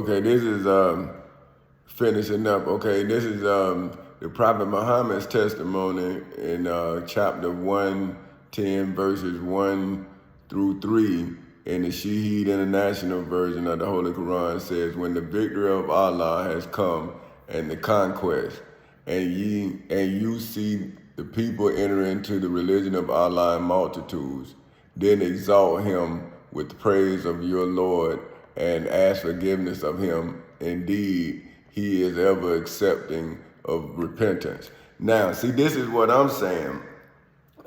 Okay, this is finishing up. Okay, this is the Prophet Muhammad's testimony in chapter 110, verses 1 through 3 in the Shaheed International Version of the Holy Quran says, when the victory of Allah has come and the conquest, and you see the people enter into the religion of Allah in multitudes, then exalt him with praise of your Lord and ask forgiveness of him. Indeed, he is ever accepting of repentance. Now, see, this is what I'm saying.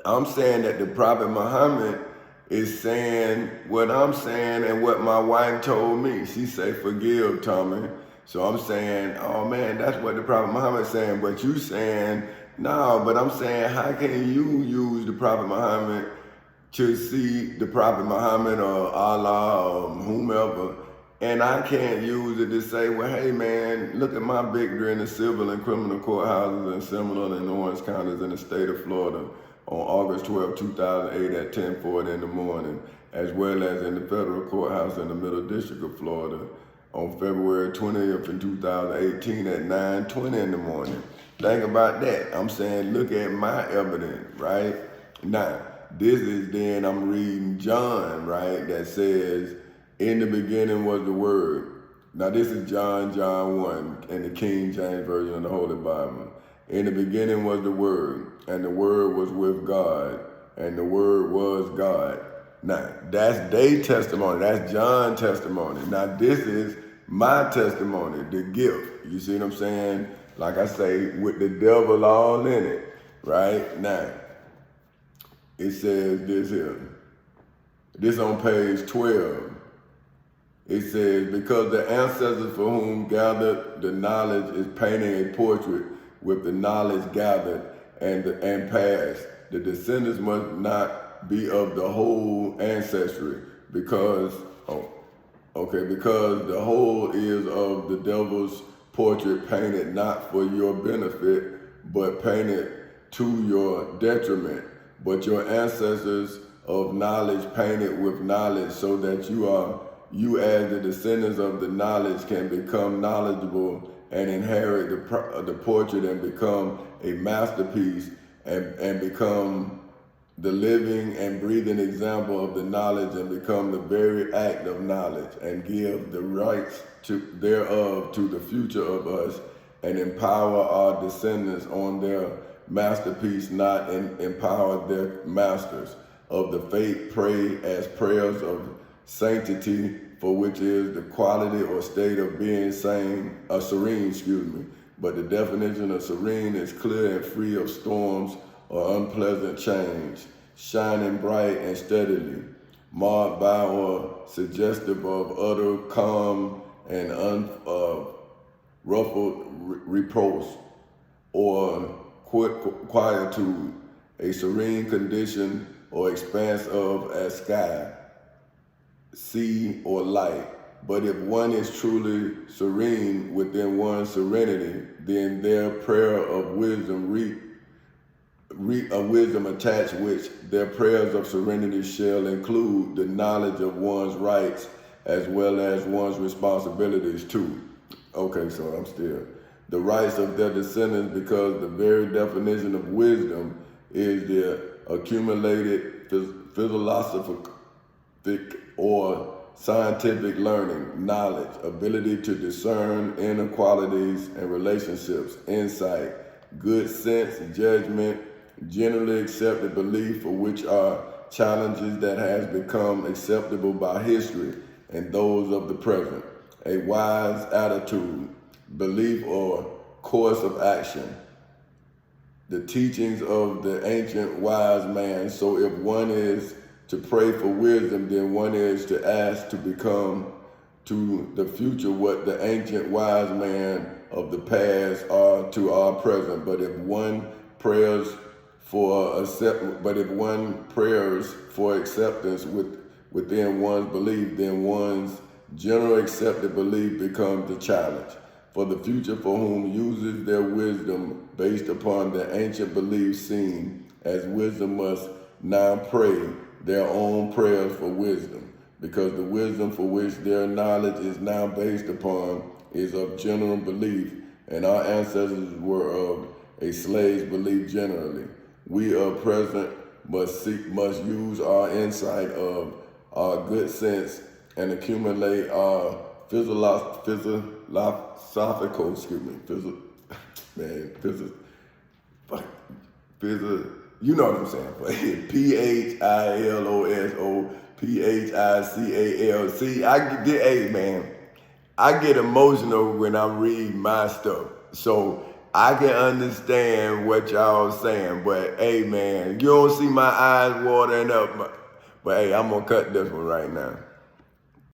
I'm saying that the Prophet Muhammad is saying what I'm saying and what my wife told me. She said, forgive, Tommy. So I'm saying, oh man, that's what the Prophet Muhammad is saying. But you saying, no, but I'm saying, how can you use the Prophet Muhammad to see the Prophet Muhammad or Allah or whomever, and I can't use it to say, well, hey man, look at my victory in the civil and criminal courthouses in Seminole and Orange counties in the state of Florida on August 12, 2008 at 10:40 in the morning, as well as in the federal courthouse in the Middle District of Florida on February 20th in 2018 at 9:20 in the morning. Think about that. I'm saying, look at my evidence, right? Now, this is then I'm reading John, right, that says, in the beginning was the Word. Now this is John 1 in the King James Version of the Holy Bible. In the beginning was the Word, and the Word was with God, and the Word was God. Now, that's their testimony. That's John's testimony. Now, this is my testimony, the gift. You see what I'm saying? Like I say, with the devil all in it, right? Now, it says this here. This on page 12. It says, because the ancestors for whom gathered the knowledge is painting a portrait with the knowledge gathered and passed. The descendants must not be of the whole ancestry because because the whole is of the devil's portrait painted not for your benefit, but painted to your detriment. But your ancestors of knowledge painted with knowledge, so that you as the descendants of the knowledge can become knowledgeable and inherit the portrait and become a masterpiece and become the living and breathing example of the knowledge and become the very act of knowledge and give the rights thereof to the future of us and empower our descendants on their masterpiece, not empower their masters of the faith, pray as prayers of sanctity, for which is the quality or state of being serene, But the definition of serene is clear and free of storms or unpleasant change, shining bright and steadily, marked by or suggestive of utter calm and unruffled repose or quietude, a serene condition or expanse of as sky, sea, or light. But if one is truly serene within one's serenity, then their prayer of wisdom wisdom attached, which their prayers of serenity shall include the knowledge of one's rights as well as one's responsibilities too. Okay, so I'm still. The rights of their descendants, because the very definition of wisdom is the accumulated philosophical or scientific learning, knowledge, ability to discern inequalities and relationships, insight, good sense, judgment, generally accepted belief, for which are challenges that has become acceptable by history and those of the present, a wise attitude, belief or course of action, the teachings of the ancient wise man. So if one is to pray for wisdom, then one is to ask to become to the future what the ancient wise man of the past are to our present. But if one prayers for acceptance within one's belief, then one's general accepted belief becomes the challenge. For the future for whom uses their wisdom based upon the ancient beliefs seen as wisdom must now pray their own prayers for wisdom. because the wisdom for which their knowledge is now based upon is of general belief, and our ancestors were of a slave's belief generally. We are present must use our insight of our good sense and accumulate our philosophical, you know what I'm saying? PHILOSOPHICAL. See, hey man, I get emotional when I read my stuff. So I can understand what y'all saying, but hey man, you don't see my eyes watering up. But hey, I'm gonna cut this one right now.